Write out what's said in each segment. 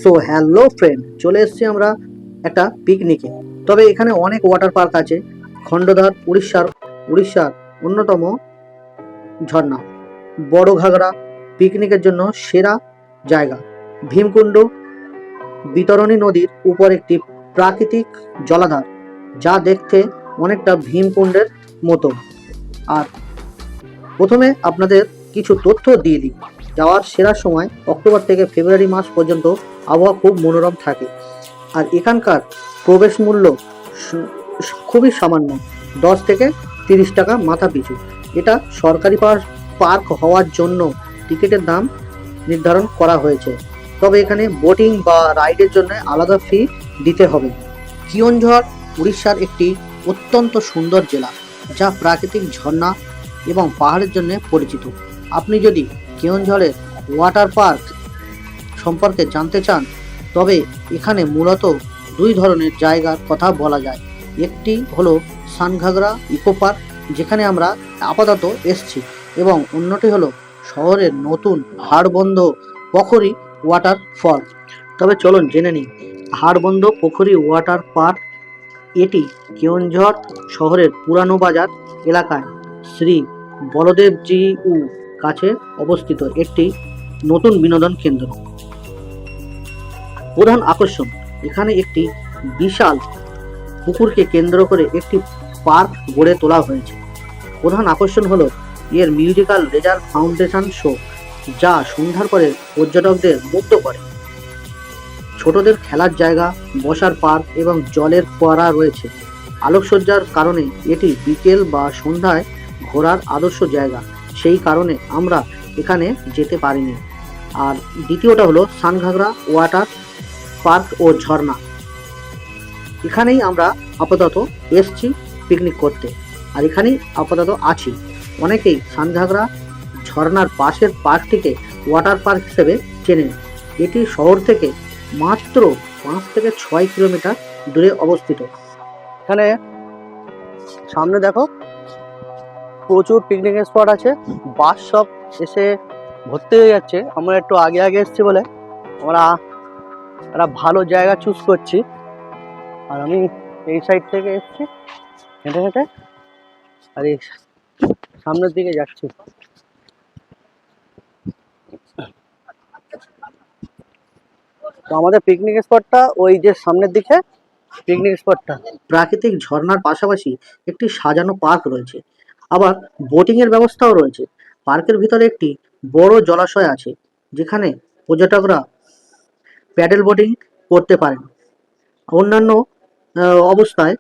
So hello friend, চলে এসেছি আমরা একটা পিকনিকে। তবে এখানে অনেক ওয়াটার পার্ক আছে। খণ্ডধর উড়িষ্যার অন্যতম ঝর্ণা। বড় ঘাগরা পিকনিকের জন্য সেরা জায়গা। ভীমকুণ্ড বিতরণী নদীর উপর একটি প্রাকৃতিক জলাধার, যা দেখতে অনেকটা ভীমকুণ্ডের মতো। আর প্রথমে আপনাদের কিছু তথ্য দিয়ে দিই। যাওয়ার সেরা সময় অক্টোবর থেকে ফেব্রুয়ারি মাস পর্যন্ত আবহাওয়া খুব মনোরম থাকে। আর এখানকার প্রবেশ মূল্য খুবই সামান্য, 10 থেকে 30 টাকা মাথা পিছু। এটা সরকারি পার্ক হওয়ার জন্য টিকিটের দাম নির্ধারণ করা হয়েছে। তবে এখানে বোটিং বা রাইডের জন্য আলাদা ফি দিতে হবে। কিওনঝড় উড়িষ্যার একটি অত্যন্ত সুন্দর জেলা, যা প্রাকৃতিক ঝর্ণা এবং পাহাড়ের জন্য পরিচিত। আপনি যদি কেওনঝড়ের ওয়াটার পার্ক সম্পর্কে জানতে চান, তবে এখানে মূলত দুই ধরনের জায়গার কথা বলা যায়। একটি হলো সানঘাগরা ইকো পার্ক, যেখানে আমরা আপাতত এসছি, এবং অন্যটি হলো শহরের নতুন হাড়বন্ধ পোখরি ওয়াটার ফল। তবে চলুন জেনে নিই হাড়বন্ধ পোখরি ওয়াটার পার্ক। এটি কেওনঝড় শহরের পুরানো বাজার এলাকায় শ্রী বলদেবজি কাছে অবস্থিত একটি নতুন বিনোদন কেন্দ্র। প্রধান আকর্ষণ, এখানে একটি বিশাল পুকুরকে কেন্দ্র করে একটি পার্ক গড়ে তোলা হয়েছে। প্রধান আকর্ষণ হলো এর মিউজিক্যাল লেজার ফাউন্টেশন শো, যা সন্ধ্যার পরে পর্যটকদের মুগ্ধ করে। ছোটদের খেলার জায়গা, বসার পার্ক এবং জলের ফোয়ারা রয়েছে। আলোকসজ্জার কারণে এটি বিকেল বা সন্ধ্যায় ঘোরার আদর্শ জায়গা, সেই কারণে আমরা এখানে যেতে পারিনি। আর দ্বিতীয়টা হলো সানঘাগরা ওয়াটার পার্ক ও ঝর্ণা। এখানেই আমরা আপাতত এসছি পিকনিক করতে, আর এখানেই আপাতত আছি। অনেকেই সানঘাগরা ঝর্ণার পাশের পার্কটিকে ওয়াটার পার্ক হিসেবে চেনেন। এটি শহর থেকে মাত্র 5 থেকে 6 কিলোমিটার দূরে অবস্থিত। এখানে সামনে দেখো প্রচুর পিকনিক স্পট আছে, বাস সব এসে ভর্তি হয়ে যাচ্ছে। আমরা একটু আগে এসেছি বলে আমরা একটা ভালো জায়গা চুজ করছি। আর আমি এই সাইড থেকে এসেছি হেঁটে হেঁটে, আর এই সামনের দিকে যাচ্ছি। তো আমাদের পিকনিক স্পটটা ওই যে সামনের দিকে পিকনিক স্পটটা। প্রাকৃতিক ঝর্ণার পাশাপাশি একটি সাজানো পার্ক রয়েছে, আবার বোটিং এর ব্যবস্থাও রয়েছে। পার্কের ভিতরে একটি বড় জলাশয় আছে, যেখানে পর্যটকরা প্যাডেল বোটিং করতে পারেন। অন্যান্য অবস্থায়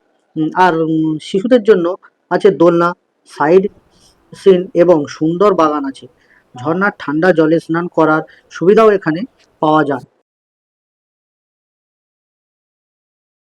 শিশুদের জন্য আছে দোলনা, সাইড সিন এবং সুন্দর বাগান আছে। ঝর্ণার ঠান্ডা জলে স্নান করার সুবিধাও এখানে পাওয়া যায়।